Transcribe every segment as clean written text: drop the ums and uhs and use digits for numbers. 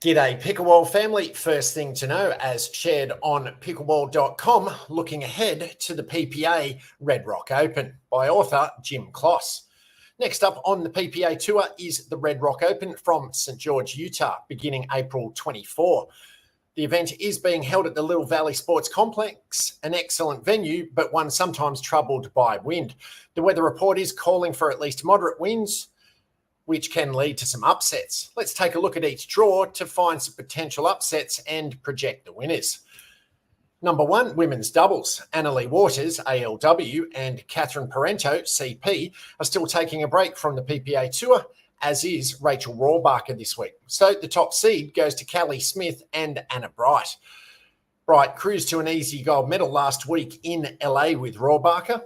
G'day Pickleball family. First thing to know, as shared on pickleball.com, looking ahead to the PPA Red Rock Open by author Jim Kloss. Next up on the PPA Tour is the Red Rock Open from St. George, Utah, beginning April 24. The event is being held at the Little Valley Sports Complex, an excellent venue, but one sometimes troubled by wind. The weather report is calling for at least moderate winds, which can lead to some upsets. Let's take a look at each draw to find some potential upsets and project the winners. Number 1, women's doubles. Annalie Waters, ALW, and Catherine Parento, CP, are still taking a break from the PPA Tour, as is Rachel Rohrbacher this week. So the top seed goes to Callie Smith and Anna Bright. Bright cruised to an easy gold medal last week in LA with Rohrbacher.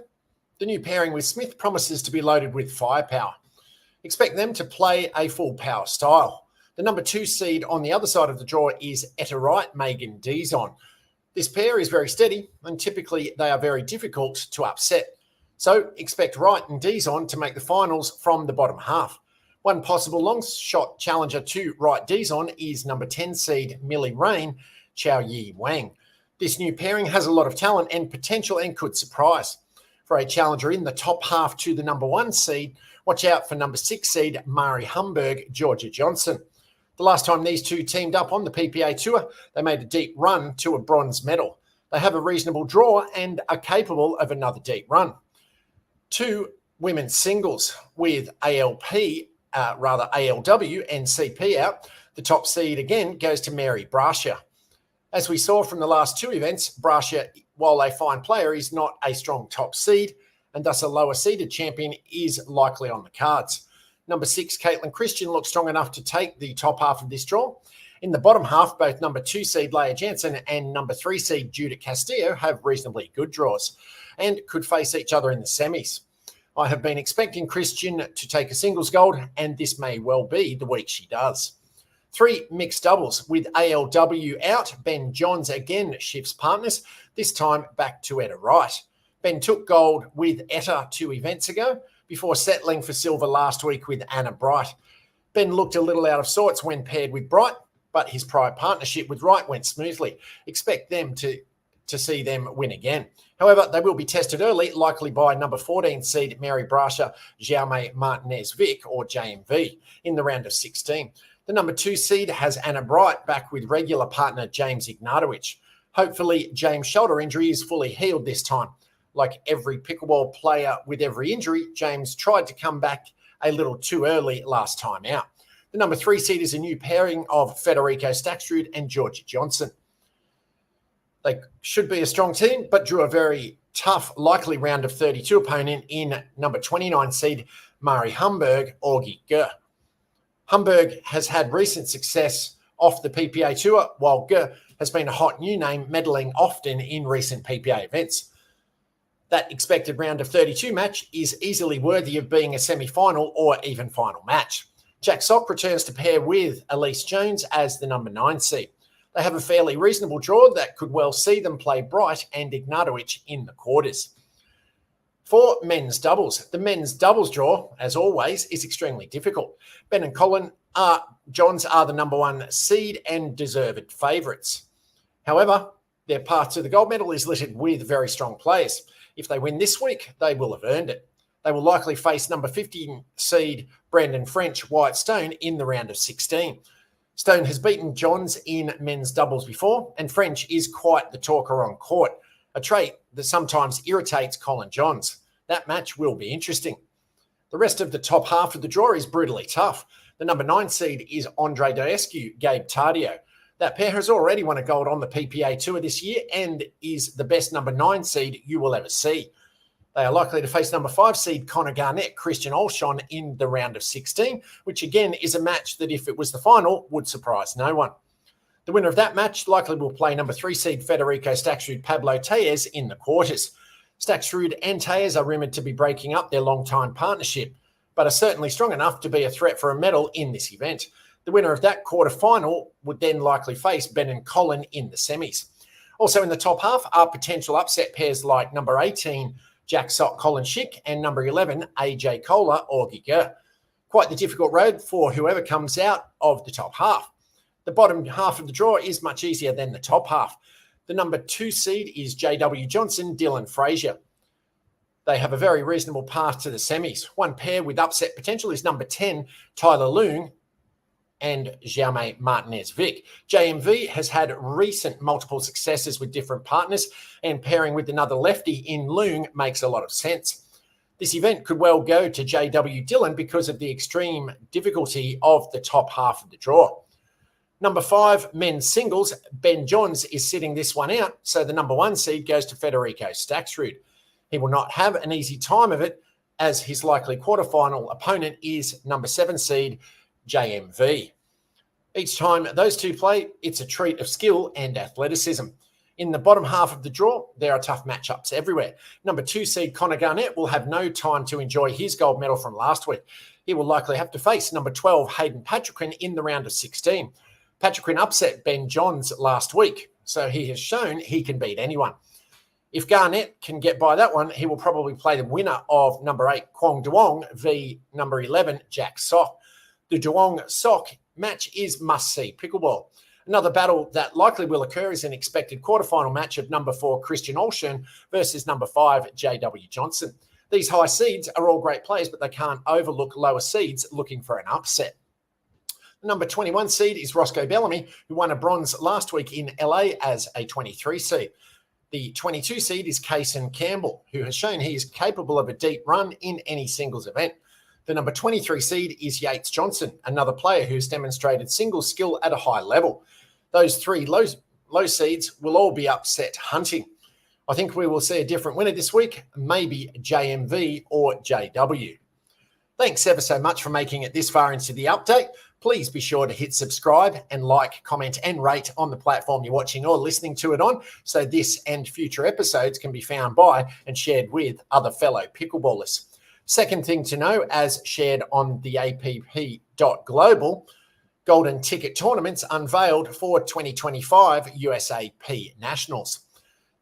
The new pairing with Smith promises to be loaded with firepower. Expect them to play a full power style. The number 2 seed on the other side of the draw is Etta Wright, Megan Dizon. This pair is very steady, and typically they are very difficult to upset. So expect Wright and Dizon to make the finals from the bottom half. One possible long shot challenger to Wright Dizon is number 10 seed Millie Rain, Chao Yi Wang. This new pairing has a lot of talent and potential and could surprise. For a challenger in the top half to the number 1 seed, watch out for number 6 seed Mari Humberg, Georgia Johnson. The last time these two teamed up on the PPA Tour, they made a deep run to a bronze medal. They have a reasonable draw and are capable of another deep run. 2 women's singles with ALW and CP out. The top seed again goes to Mary Brasher. As we saw from the last 2 events, Brasher, while a fine player, is not a strong top seed, and thus a lower seeded champion is likely on the cards. Number 6, Caitlin Christian, looks strong enough to take the top half of this draw. In the bottom half, both number 2 seed Leah Jansen and number 3 seed Judith Castillo have reasonably good draws and could face each other in the semis. I have been expecting Christian to take a singles gold, and this may well be the week she does. 3 mixed doubles with ALW out. Ben Johns again shifts partners, this time back to Etta Wright. Ben took gold with Etta 2 events ago before settling for silver last week with Anna Bright. Ben looked a little out of sorts when paired with Bright, but his prior partnership with Wright went smoothly. Expect them to see them win again. However, they will be tested early, likely by number 14 seed Mary Brasher, Jaume Martinez-Vic, or JMV, in the round of 16. The number 2 seed has Anna Bright back with regular partner James Ignatowicz. Hopefully, James' shoulder injury is fully healed this time. Like every pickleball player with every injury, James tried to come back a little too early last time out. The number 3 seed is a new pairing of Federico Staksrud and Georgia Johnson. They should be a strong team, but drew a very tough, likely round of 32 opponent in number 29 seed Mari Humberg, Augie Ger. Humberg has had recent success off the PPA Tour, while Ger has been a hot new name, medaling often in recent PPA events. That expected round of 32 match is easily worthy of being a semi-final or even final match. Jack Sock returns to pair with Elise Jones as the number 9 seed. They have a fairly reasonable draw that could well see them play Bright and Ignatowicz in the quarters. For men's doubles, the men's doubles draw, as always, is extremely difficult. Ben and Colin Johns are the number 1 seed and deserved favourites. However, their path to the gold medal is littered with very strong players. If they win this week, they will have earned it. They will likely face number 15 seed Brandon French Wyatt Stone in the round of 16. Stone has beaten Johns in men's doubles before, and French is quite the talker on court, a trait that sometimes irritates Colin Johns. That match will be interesting. The rest of the top half of the draw is brutally tough. The number 9 seed is Andre Daescu, Gabe Tardio. That pair has already won a gold on the PPA Tour this year and is the best number 9 seed you will ever see. They are likely to face number 5 seed Connor Garnett, Christian Olshon in the round of 16, which again is a match that if it was the final would surprise no one. The winner of that match likely will play number 3 seed Federico Staksrud, Pablo Tellez in the quarters. Staksrud and Tellez are rumoured to be breaking up their long-time partnership, but are certainly strong enough to be a threat for a medal in this event. The winner of that quarter-final would then likely face Ben and Colin in the semis. Also in the top half are potential upset pairs like number 18 Jack Sock, Colin Schick, and number 11 AJ Kohler, Augie Ger. Quite the difficult road for whoever comes out of the top half. The bottom half of the draw is much easier than the top half. The number 2 seed is JW Johnson, Dylan Frazier. They have a very reasonable path to the semis. One pair with upset potential is number 10, Tyler Leung, and Jaume Martinez-Vic. JMV has had recent multiple successes with different partners, and pairing with another lefty in Leung makes a lot of sense. This event could well go to JW Dillon because of the extreme difficulty of the top half of the draw. Number 5, men's singles, Ben Johns is sitting this one out, so the number 1 seed goes to Federico Staksrud. He will not have an easy time of it, as his likely quarterfinal opponent is number 7 seed JMV. Each time those two play, it's a treat of skill and athleticism. In the bottom half of the draw, there are tough matchups everywhere. Number 2 seed Connor Garnett will have no time to enjoy his gold medal from last week. He will likely have to face number 12 Hayden Patrickquin in the round of 16. Patrickquin upset Ben Johns last week, so he has shown he can beat anyone. If Garnett can get by that one, he will probably play the winner of number 8 Kwong Duong v number 11 Jack Sock. The Duong-Sock match is must-see pickleball. Another battle that likely will occur is an expected quarterfinal match of number 4 Christian Olshan versus number 5 JW Johnson. These high seeds are all great players, but they can't overlook lower seeds looking for an upset. The number 21 seed is Roscoe Bellamy, who won a bronze last week in LA as a 23 seed. The 22 seed is Kaysen Campbell, who has shown he is capable of a deep run in any singles event. The number 23 seed is Yates Johnson, another player who's demonstrated singles skill at a high level. Those 3 low seeds will all be upset hunting. I think we will see a different winner this week, maybe JMV or JW. Thanks ever so much for making it this far into the update. Please be sure to hit subscribe and like, comment and rate on the platform you're watching or listening to it on, so this and future episodes can be found by and shared with other fellow pickleballers. Second thing to know, as shared on the app.global, golden ticket tournaments unveiled for 2025 USAP Nationals.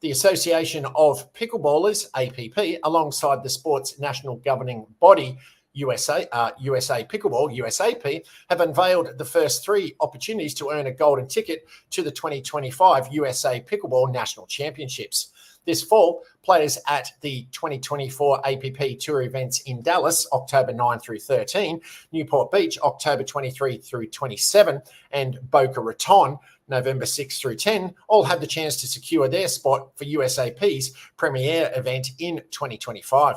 The Association of Pickleballers, APP, alongside the sport's national governing body, USA Pickleball, USAP, have unveiled the first 3 opportunities to earn a golden ticket to the 2025 USA Pickleball National Championships. This fall, players at the 2024 APP Tour events in Dallas, October 9 through 13, Newport Beach, October 23 through 27, and Boca Raton, November 6 through 10, all have the chance to secure their spot for USAP's premier event in 2025.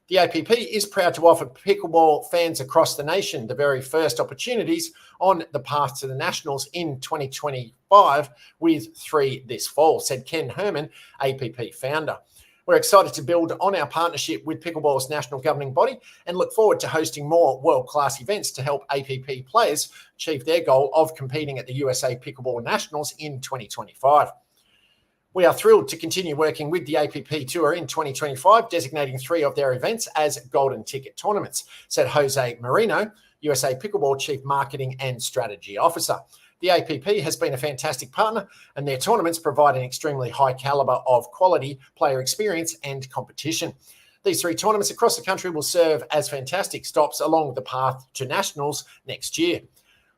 The APP is proud to offer pickleball fans across the nation the very first opportunities on the path to the Nationals in 2025, with 3 this fall, said Ken Herman, APP founder. We're excited to build on our partnership with pickleball's national governing body and look forward to hosting more world-class events to help APP players achieve their goal of competing at the USA Pickleball Nationals in 2025. We are thrilled to continue working with the APP Tour in 2025, designating 3 of their events as golden ticket tournaments, said Jose Marino, USA Pickleball Chief Marketing and Strategy Officer. The APP has been a fantastic partner, and their tournaments provide an extremely high caliber of quality, player experience and competition. These 3 tournaments across the country will serve as fantastic stops along the path to Nationals next year.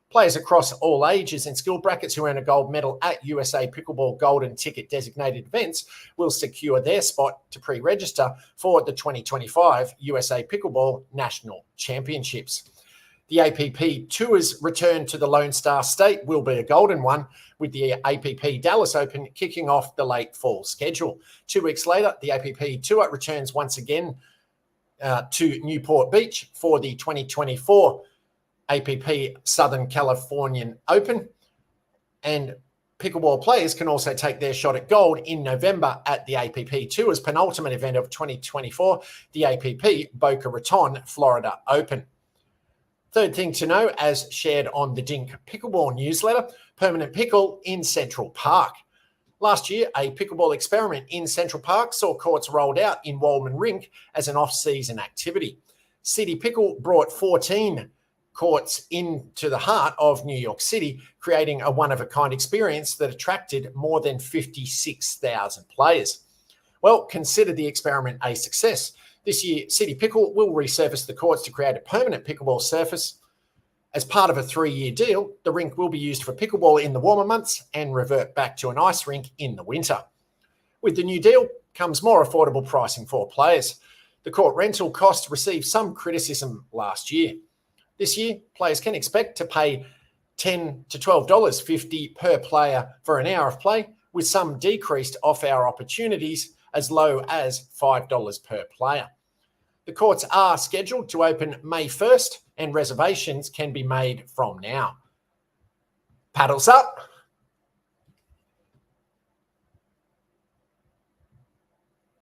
Players across all ages and skill brackets who earn a gold medal at USA Pickleball Golden Ticket designated events will secure their spot to pre-register for the 2025 USA Pickleball National Championships. The APP Tour's return to the Lone Star State will be a golden one, with the APP Dallas Open kicking off the late fall schedule. 2 weeks later, the APP Tour returns once again to Newport Beach for the 2024 APP Southern Californian Open, and pickleball players can also take their shot at gold in November at the APP Tour's penultimate event of 2024, the APP Boca Raton Florida Open. Third thing to know, as shared on the Dink Pickleball newsletter, permanent pickle in Central Park. Last year, a pickleball experiment in Central Park saw courts rolled out in Waldman Rink as an off-season activity. City Pickle brought 14 courts into the heart of New York City, creating a one-of-a-kind experience that attracted more than 56,000 players. Well, consider the experiment a success. This year, City Pickle will resurface the courts to create a permanent pickleball surface As part of a 3-year deal, the rink will be used for pickleball in the warmer months and revert back to an ice rink in the winter. With the new deal comes more affordable pricing for players. The court rental cost received some criticism last year. This year, players can expect to pay $10 to $12.50 per player for an hour of play, with some decreased off-hour opportunities as low as $5 per player. The courts are scheduled to open May 1st, and reservations can be made from now. Paddles up!